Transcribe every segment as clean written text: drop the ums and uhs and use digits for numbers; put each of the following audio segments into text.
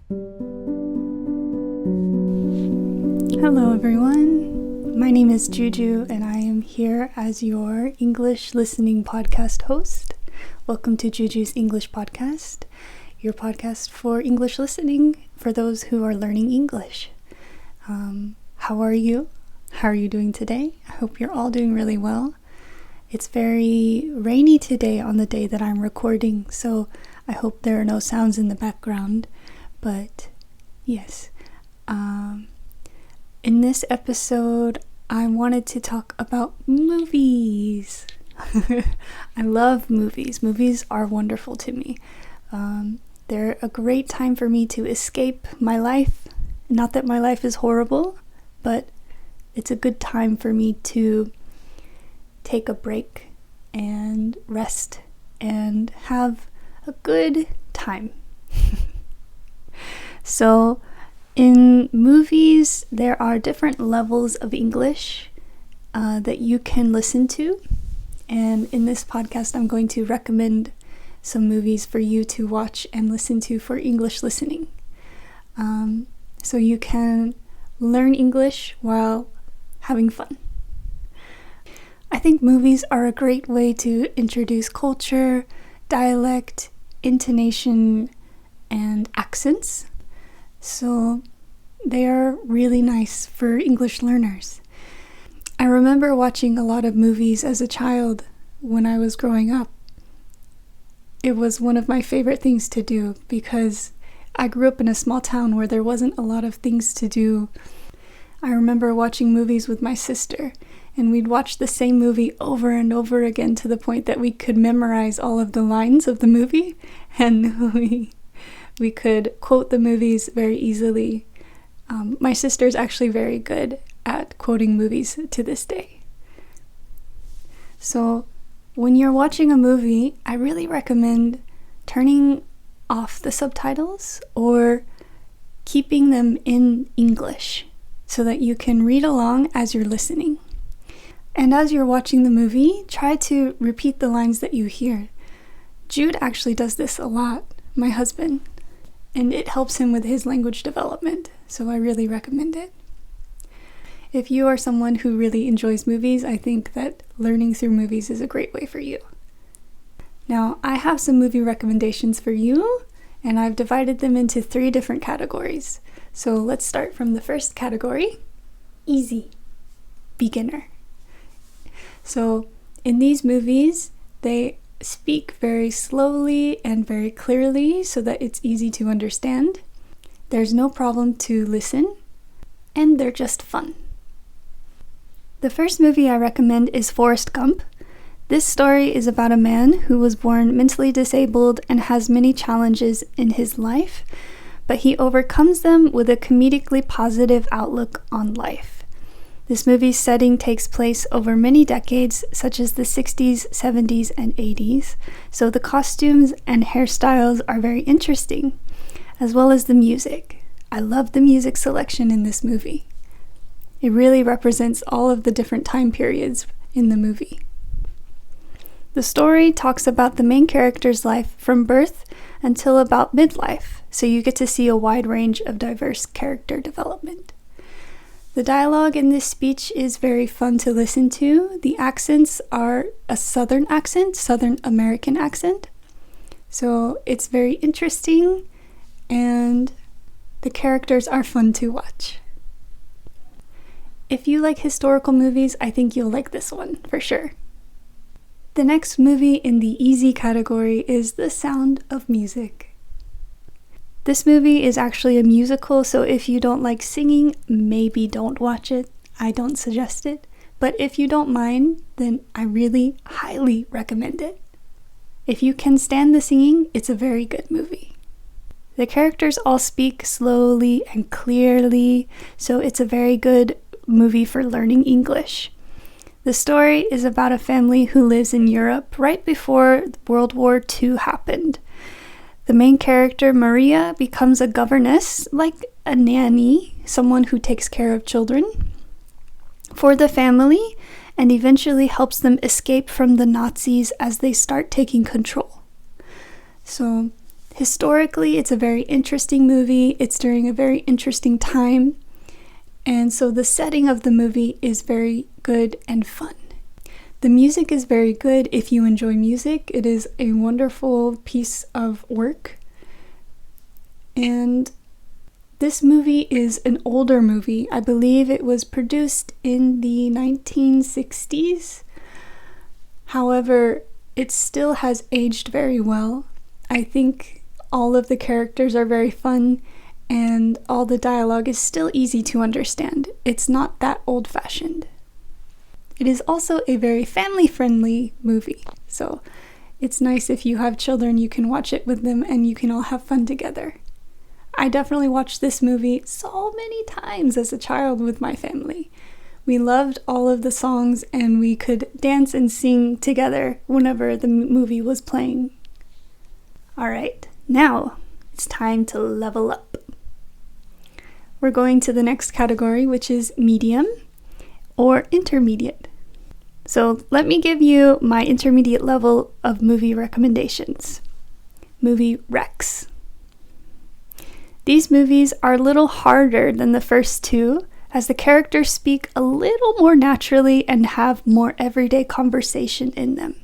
Hello everyone, my name is Juju and I am here as your English listening podcast host. Welcome to Juju's English Podcast, your podcast for English listening for those who are learning English. How are you? How are you doing today? I hope you're all doing really well. It's very rainy today on the day that I'm recording, so I hope there are no sounds in the background. But yes, in this episode, I wanted to talk about movies. I love movies. Movies are wonderful to me. They're a great time for me to escape my life. Not that my life is horrible, but it's a good time for me to take a break and rest and have a good time. So, in movies, there are different levels of English that you can listen to. And in this podcast, I'm going to recommend some movies for you to watch and listen to for English listening. So you can learn English while having fun. I think movies are a great way to introduce culture, dialect, intonation, and accents. So they are really nice for English learners. I remember watching a lot of movies as a child when I was growing up. It was one of my favorite things to do because I grew up in a small town where there wasn't a lot of things to do. I remember watching movies with my sister, and we'd watch the same movie over and over again to the point that we could memorize all of the lines of the movie, and we could quote the movies very easily. My sister's actually very good at quoting movies to this day. So when you're watching a movie, I really recommend turning off the subtitles or keeping them in English so that you can read along as you're listening. And as you're watching the movie, try to repeat the lines that you hear. Jude actually does this a lot, my husband, and it helps him with his language development, so I really recommend it. If you are someone who really enjoys movies, I think that learning through movies is a great way for you. Now, I have some movie recommendations for you, and I've divided them into 3 different categories. So let's start from the first category, easy, beginner. So in these movies, they speak very slowly and very clearly so that it's easy to understand. There's no problem to listen, and they're just fun. The first movie I recommend is Forrest Gump. This story is about a man who was born mentally disabled and has many challenges in his life, but he overcomes them with a comedically positive outlook on life. This movie's setting takes place over many decades, such as the 60s, 70s, and 80s, so the costumes and hairstyles are very interesting, as well as the music. I love the music selection in this movie. It really represents all of the different time periods in the movie. The story talks about the main character's life from birth until about midlife, so you get to see a wide range of diverse character development. The dialogue in this speech is very fun to listen to. The accents are a Southern accent, Southern American accent. So it's very interesting and the characters are fun to watch. If you like historical movies, I think you'll like this one for sure. The next movie in the easy category is The Sound of Music. This movie is actually a musical, so if you don't like singing, maybe don't watch it. I don't suggest it. But if you don't mind, then I really highly recommend it. If you can stand the singing, it's a very good movie. The characters all speak slowly and clearly, so it's a very good movie for learning English. The story is about a family who lives in Europe right before World War II happened. The main character, Maria, becomes a governess, like a nanny, someone who takes care of children, for the family, and eventually helps them escape from the Nazis as they start taking control. So Historically, it's a very interesting movie. It's during a very interesting time. And so the setting of the movie is very good and fun. The music is very good if you enjoy music. It is a wonderful piece of work. And this movie is an older movie. I believe it was produced in the 1960s. However, it still has aged very well. I think all of the characters are very fun and all the dialogue is still easy to understand. It's not that old-fashioned. It is also a very family-friendly movie, so it's nice if you have children, you can watch it with them and you can all have fun together. I definitely watched this movie so many times as a child with my family. We loved all of the songs and we could dance and sing together whenever the movie was playing. Alright, now it's time to level up. We're going to the next category, which is medium or intermediate. So let me give you my intermediate level of movie recommendations. Movie recs. These movies are a little harder than the first two, as the characters speak a little more naturally and have more everyday conversation in them.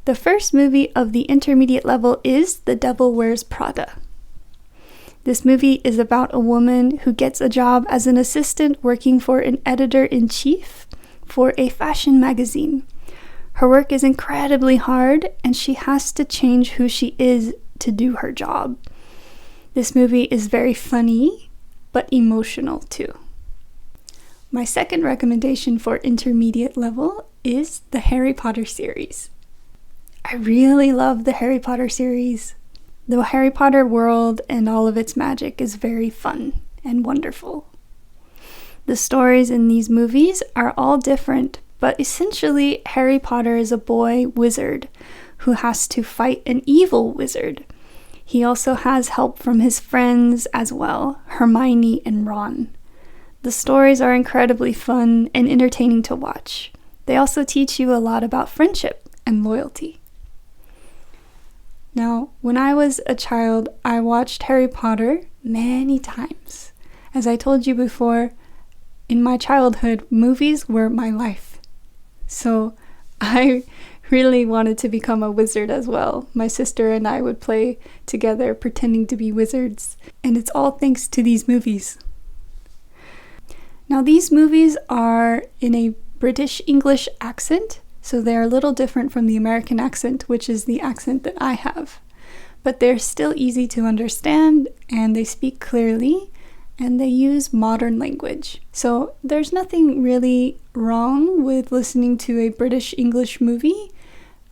The first movie of the intermediate level is The Devil Wears Prada. This movie is about a woman who gets a job as an assistant working for an editor-in-chief for a fashion magazine. Her work is incredibly hard and she has to change who she is to do her job. This movie is very funny, but emotional too. My second recommendation for intermediate level is the Harry Potter series. I really love the Harry Potter series. The Harry Potter world and all of its magic is very fun and wonderful. The stories in these movies are all different, but essentially Harry Potter is a boy wizard who has to fight an evil wizard. He also has help from his friends as well, Hermione and Ron. The stories are incredibly fun and entertaining to watch. They also teach you a lot about friendship and loyalty. Now, when I was a child, I watched Harry Potter many times. As I told you before, in my childhood, movies were my life. So I really wanted to become a wizard as well. My sister and I would play together pretending to be wizards, and it's all thanks to these movies. Now, these movies are in a British English accent, so they're a little different from the American accent, which is the accent that I have. But they're still easy to understand, and they speak clearly, and they use modern language. So there's nothing really wrong with listening to a British English movie.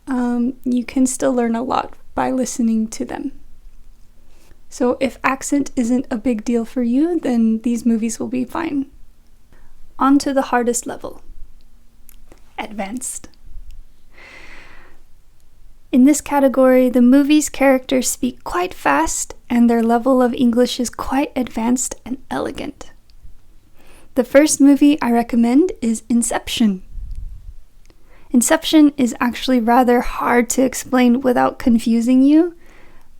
You can still learn a lot by listening to them. So if accent isn't a big deal for you, then these movies will be fine. On to the hardest level. Advanced. In this category, the movie's characters speak quite fast and their level of English is quite advanced and elegant. The first movie I recommend is Inception. Inception is actually rather hard to explain without confusing you,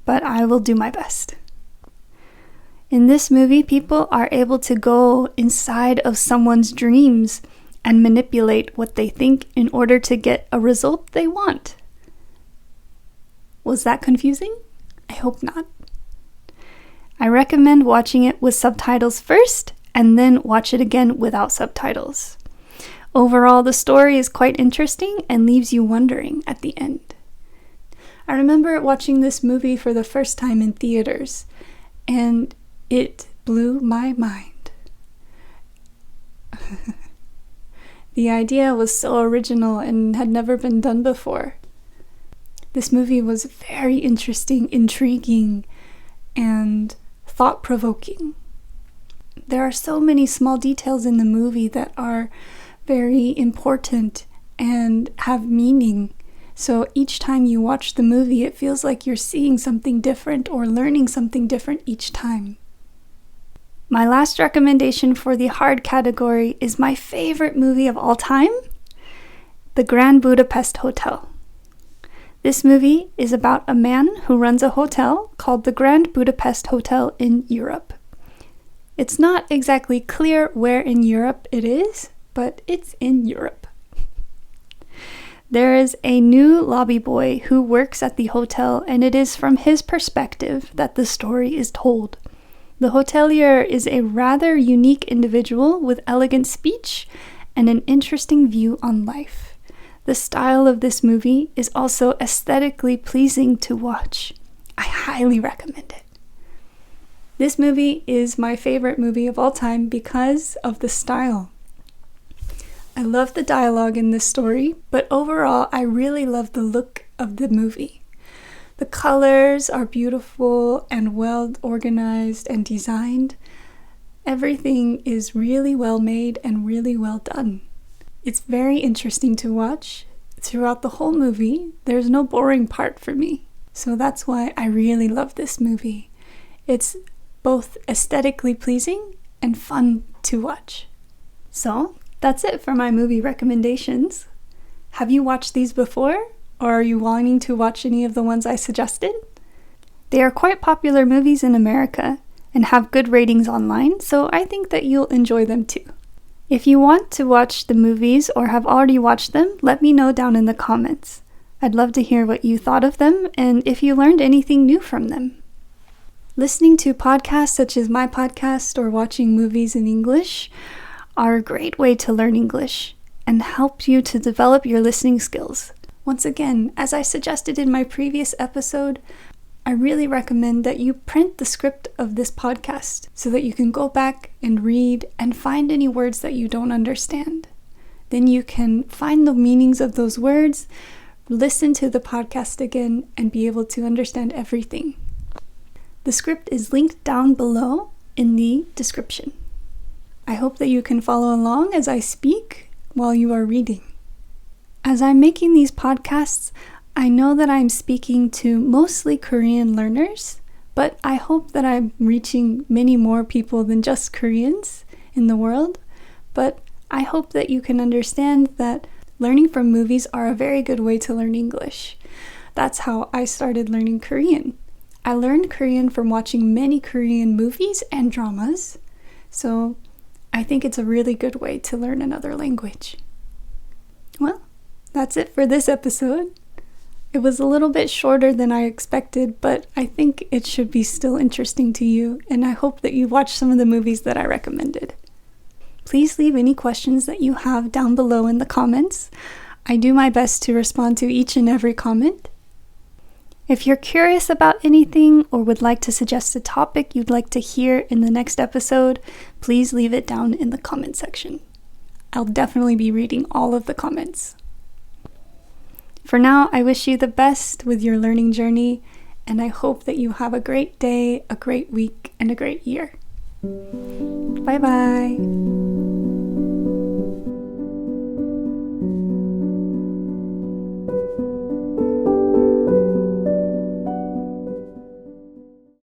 but I will do my best. In this movie, people are able to go inside of someone's dreams and manipulate what they think in order to get a result they want. Was that confusing? I hope not. I recommend watching it with subtitles first and then watch it again without subtitles. Overall, the story is quite interesting and leaves you wondering at the end. I remember watching this movie for the first time in theaters, and it blew my mind. The idea was so original and had never been done before. This movie was very interesting, intriguing, and thought-provoking. There are so many small details in the movie that are very important and have meaning. So each time you watch the movie, it feels like you're seeing something different or learning something different each time. My last recommendation for the hard category is my favorite movie of all time, The Grand Budapest Hotel. This movie is about a man who runs a hotel called the Grand Budapest Hotel in Europe. It's not exactly clear where in Europe it is, but it's in Europe. There is a new lobby boy who works at the hotel, and it is from his perspective that the story is told. The hotelier is a rather unique individual with elegant speech and an interesting view on life. The style of this movie is also aesthetically pleasing to watch. I highly recommend it. This movie is my favorite movie of all time because of the style. I love the dialogue in this story, but overall, I really love the look of the movie. The colors are beautiful and well organized and designed. Everything is really well made and really well done. It's very interesting to watch. Throughout the whole movie, there's no boring part for me. So that's why I really love this movie. It's both aesthetically pleasing and fun to watch. So that's it for my movie recommendations. Have you watched these before? Or are you wanting to watch any of the ones I suggested? They are quite popular movies in America and have good ratings online, so I think that you'll enjoy them too. If you want to watch the movies or have already watched them, let me know down in the comments. I'd love to hear what you thought of them and if you learned anything new from them. Listening to podcasts such as my podcast or watching movies in English are a great way to learn English and help you to develop your listening skills. Once again, as I suggested in my previous episode, I really recommend that you print the script of this podcast so that you can go back and read and find any words that you don't understand. Then you can find the meanings of those words, listen to the podcast again, and be able to understand everything. The script is linked down below in the description. I hope that you can follow along as I speak while you are reading. As I'm making these podcasts, I know that I'm speaking to mostly Korean learners, but I hope that I'm reaching many more people than just Koreans in the world. But I hope that you can understand that learning from movies are a very good way to learn English. That's how I started learning Korean. I learned Korean from watching many Korean movies and dramas, so I think it's a really good way to learn another language. Well, that's it for this episode. It was a little bit shorter than I expected, but I think it should be still interesting to you, and I hope that you watch some of the movies that I recommended. Please leave any questions that you have down below in the comments. I do my best to respond to each and every comment. If you're curious about anything or would like to suggest a topic you'd like to hear in the next episode, please leave it down in the comment section. I'll definitely be reading all of the comments. For now, I wish you the best with your learning journey, and I hope that you have a great day, a great week, and a great year. Bye-bye.